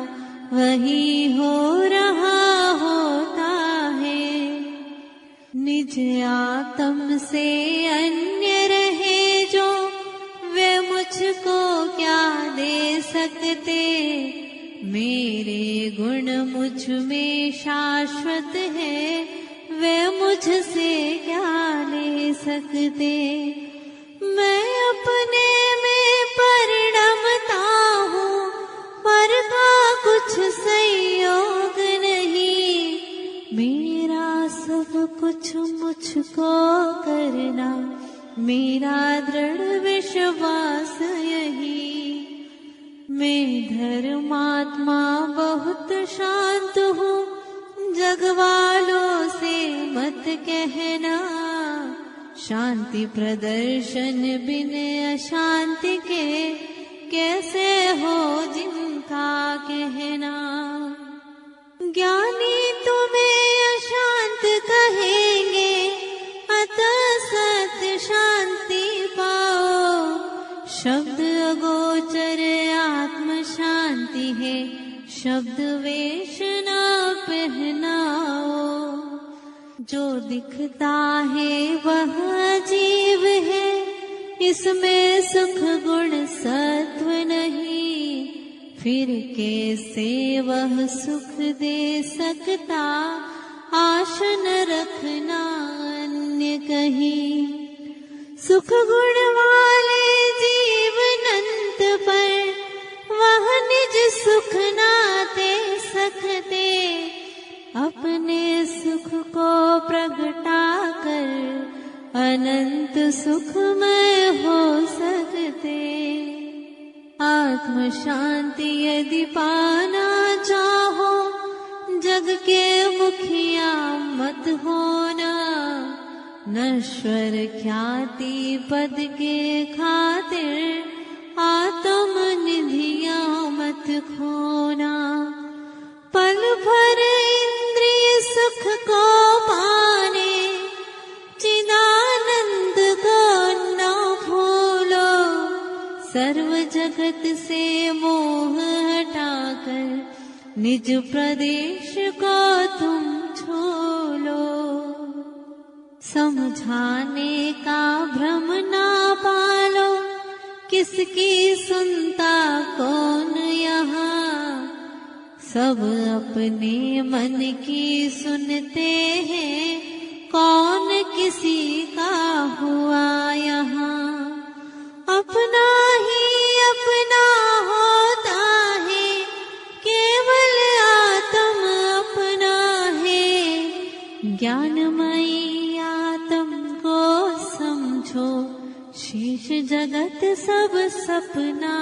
Speaker 1: वही हो रहा होता है। निज आत्म से अन्य रहे जो वे मुझको क्या दे सकते। मेरे गुण मुझ में शाश्वत है, वे मुझसे क्या ले सकते। मैं अपने में परिणमता हूँ, पर का कुछ संयोग नहीं। मेरा सब कुछ मुझको करना, मेरा दृढ़ विश्वास यही। मैं धर्मात्मा बहुत शांत हूँ, जग वालों से मत कहना। शांति प्रदर्शन बिन अशांति के कैसे हो जिनका कहना। ज्ञानी तुम्हें अशांत कहेंगे, अतः सत्य शांति पाओ। शब्द अगोचर आत्म शांति है, शब्द वेश ना पहनाओ। जो दिखता है वह जीव है, इसमें सुख गुण सत्व नहीं। फिर कैसे वह सुख दे सकता, आश न रखना अन्य कहीं। सुख गुण वाले जीव अनंत पर वह निज सुख ना दे सकते। अपने सुख को प्रगटा कर अनंत सुखमय हो सकते। आत्म शांति यदि पाना चाहो, जग के मुखिया मत होना। नश्वर ख्याति पद के खातिर आत्म निधियां मत खोना। पल भर इंद्रिय सुख को पाने, चिदानंद को न भूलो। सर्व जगत से मोह हटाकर निज प्रदेश को तुम छोलो। समझाने का भ्रम ना पालो, किसकी सुनता कौन यहाँ। सब अपने मन की सुनते हैं, कौन किसी का हुआ यहाँ। अपना ही अपना होता है, केवल आत्म अपना है। ज्ञानमयी आत्म को समझो, शेष जगत सब सपना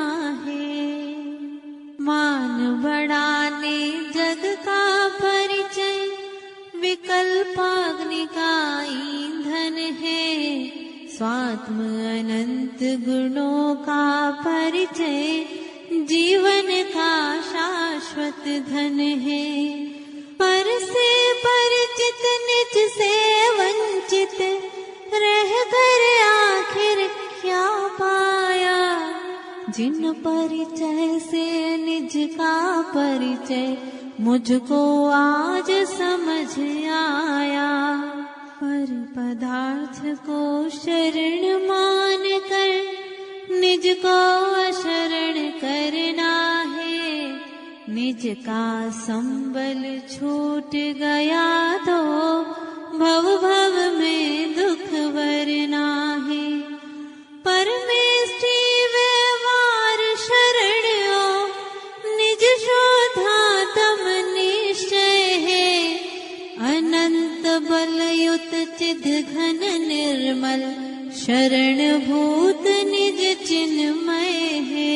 Speaker 1: है। मान बढ़ाने जग का परिचय, विकल्पाग्नि का ईंधन है। स्वात्म अनंत गुणों का परिचय, जीवन का शाश्वत धन है। पर से परिचित निज से वंचित, रह कर आखिर क्या पाया। जिन परिचय से निज का परिचय मुझको आज समझ आया। पर पदार्थ को शरण मान कर निज को अशरण करना है। निज का संबल छूट गया तो भव भव में दुख भरना है। परमेष्टि व्यवहार शरण ओ, निज शोधात्म निश्चय है। अनंत बलयुत चिद घन निर्मल, शरण भूत निज चिन्मय है।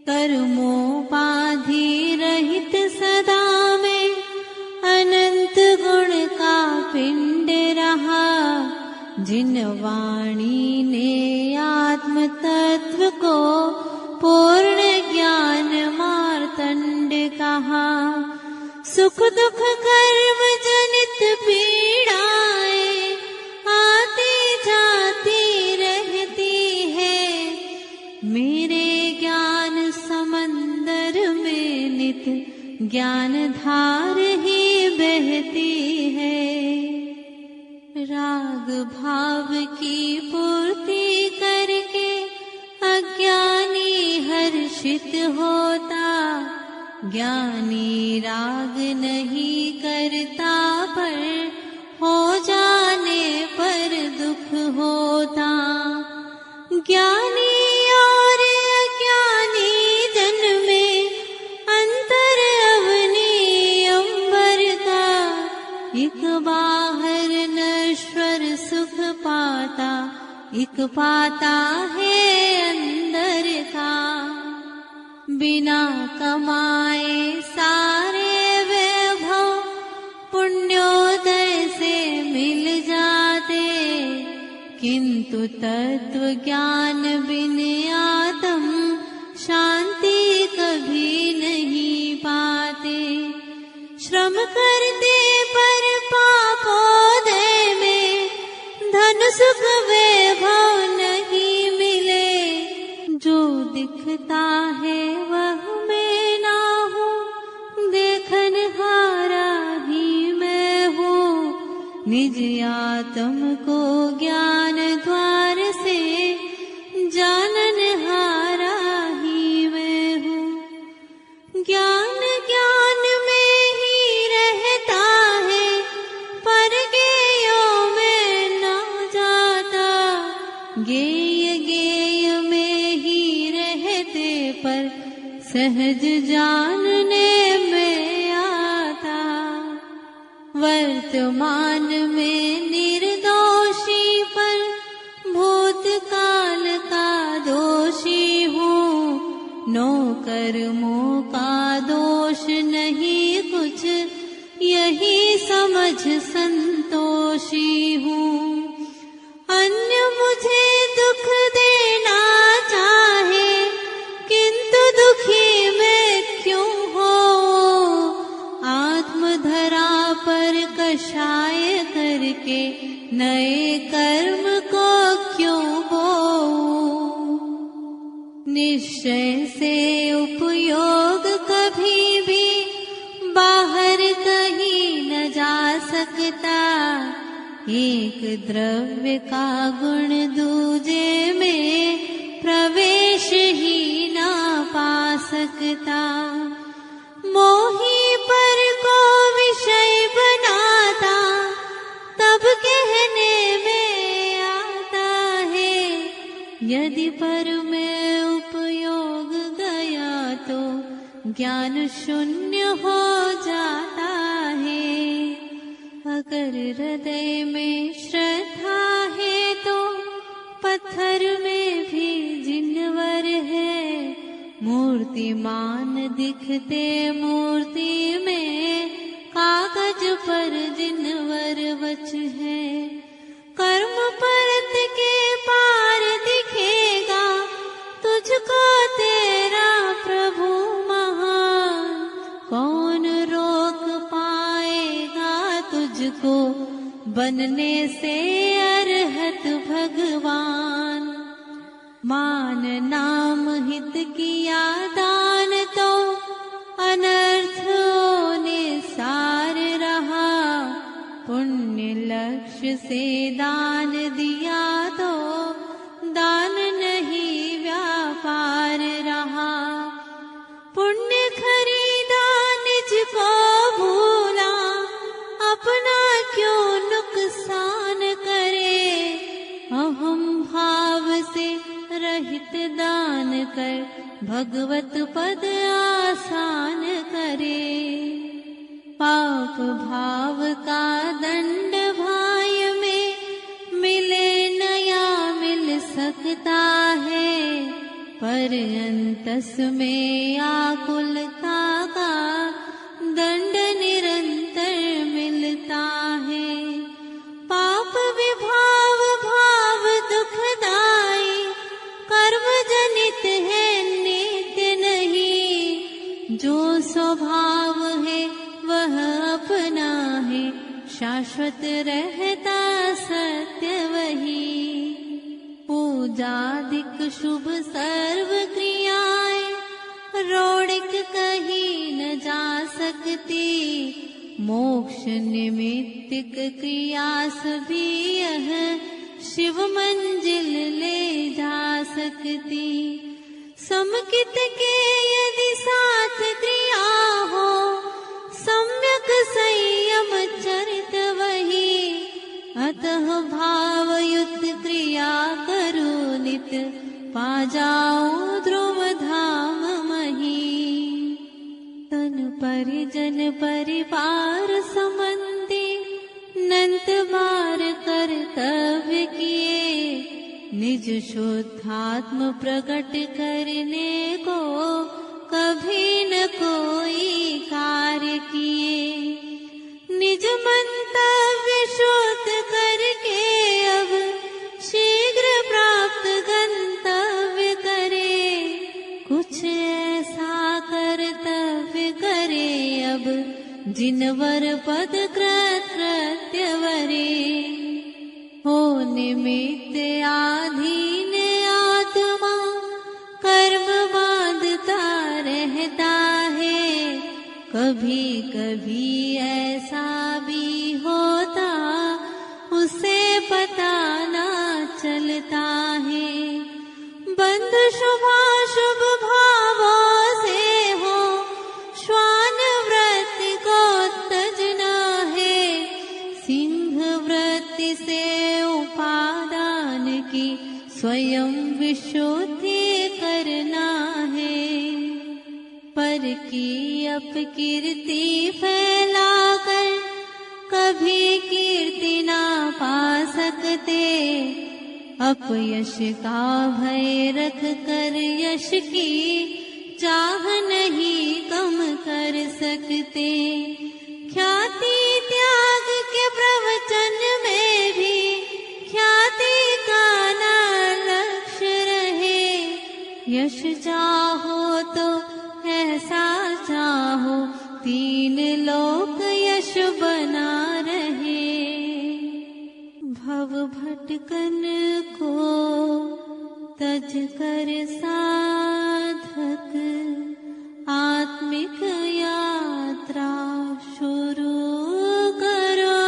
Speaker 1: कर्मोपाधि रहित सदा में, अनंत गुण का पिंड रहा। जिन वाणी ने आत्म तत्व को पूर्ण ज्ञान मार्तंड कहा। सुख दुख कर्म जनित पीड़ाएं आती जाती रहती है। ज्ञान धार ही बहती है। राग भाव की पूर्ति करके अज्ञानी हर्षित होता, ज्ञानी राग नहीं करता पर हो जाने पर दुख होता। ज्ञानी और अज्ञानी जन में अंतर अवनी अंबर का, एक बाहर नश्वर सुख पाता, एक पाता है अंदर का। बिना कमाए सारे वैभव पुण्योदय से मिल जाते, किंतु तत्व ज्ञान बिन आत्म शांति कभी नहीं पाते। श्रम करते पर पापोदय में धन सुख वैभव नहीं मिले। जो दिखता है वह मैं ना हूँ, देखन हारा ही मैं हूँ। निज आत्म को ज्ञान द्वार से जानन हारा ही मैं हूँ। ज्ञान ज्ञान में ही रहता है, पर ज्ञेयों में ना जाता। ज्ञेय ज्ञेय में ही रहते पर सहज जानने में आता। वर्तमान में निर्दोषी पर भूतकाल का दोषी हूँ। नो कर्मों का दोष नहीं कुछ, यही समझ संतोषी हूँ। अन्य मुझे दुख देना चाहे, किंतु दुखी मैं क्यों हो। आत्मधरा पर कषाय करके नए कर्म को क्यों बोऊं। निश्चय से उपयोग कभी भी बाहर कहीं न जा सकता। एक द्रव्य का गुण दूजे में प्रवेश ही ना पा सकता। मोही पर को विषय बनाता, तब कहने में आता है। यदि पर में उपयोग गया तो ज्ञान शून्य हो जाता है। अगर हृदय में श्रद्धा है तो पत्थर में भी जिनवर है। मूर्तिमान दिखते मूर्ति में, कागज पर जिनवर वच है। कर्म परत के पार दिखेगा तुझको तेरा प्रभु महान। कौन रोक पाएगा तुझको बनने से अरहत भगवान। मान नाम हित किया दान तो अनर्थों ने सार रहा। पुण्य लक्ष्य से दान दिया तो दान नहीं व्यापार रहा। पुण्य खरीदा निज को भूला, अपना क्यों नुकसान करे। अहम भाव से रहित दान कर भगवत पद आसान करे। पाप भाव का दंड भाय में मिले नया मिल सकता है। पर अंतस में आकुलता का दंड निरंतर मिलता है। पाप विभाव भाव दुखदाई, कर्म जनित है नित्य नहीं। जो स्वभाव है वह अपना है, शाश्वत रहता सत्य वही। पूजादिक शुभ सर्व क्रियाएं रोड़िक कर वही न जा सकती, मोक्ष निमित्तिक क्रिया सभी यह शिव मंजिल ले जा सकती। समकित के यदि साथ क्रिया हो, सम्यक संयम चरित वही, अतः भावयुक्त क्रिया करो नित, पा जाओ ध्रुव धाम मही। तन परिजन परिवार संबंधी नंत बार कर्तव्य किए, निज शुद्धात्म प्रकट करने को कभी न कोई कार्य किए। निज मंतव्य शुद्ध करके अब शीघ्र प्राप्त गंतव्य करे, कुछ ऐसा कर्तव्य करे अब जिनवर पद कृत्य वरे। हो निमित्त आधीन आत्मा कर्म बांधता रहता है, कभी कभी ऐसा भी होता उसे पता ना चलता है। बंध शुभाशुभ भावों से हो, श्वान वृत्ति को तजना है, सिंह वृत्ति से उपादान की स्वयं विशुद्धि करना है। पर की अपकीर्ति फैलाकर कभी कीर्ति ना पा सकते, अपयश का भय रख कर यश की चाह नहीं कम कर सकते। ख्याति त्याग के प्रवचन में भी ख्याति का ना लक्ष्य रहे, यश चाहो तो ऐसा चाहो तीन लोक यश बना रहे। भव भटकन को तज कर साधक, आत्मिक यात्रा शुरू करो।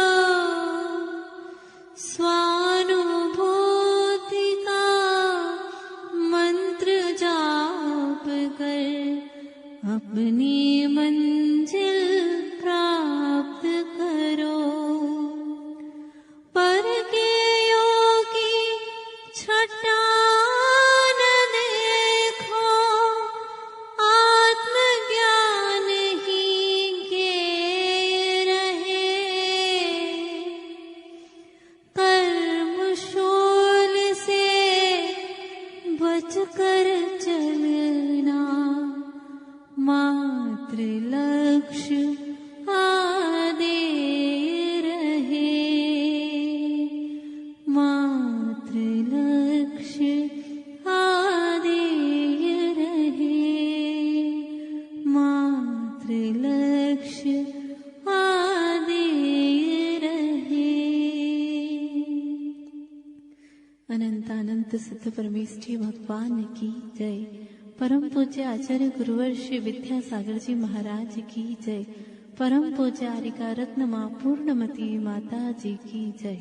Speaker 1: स्वानुभूति का मंत्र जाप कर अपनी मंजिल प्राप्त करो। पर के योगी छटा न देखो, आत्मज्ञान ही ज्ञेय रहे। कर्म शूल से बचकर चलना, मात्र लक्ष्य आदे रहे। मात्र लक्ष्य आदे रहे। मात्र लक्ष्य आदे रहे। अनंत अनंत सिद्ध परमेष्ठी भगवान की जय। परम पूज्य आचार्य गुरुवर श्री विद्यासागर जी महाराज की जय। परम पूज्य आरिका रत्न मां पूर्णमती माता जी की जय।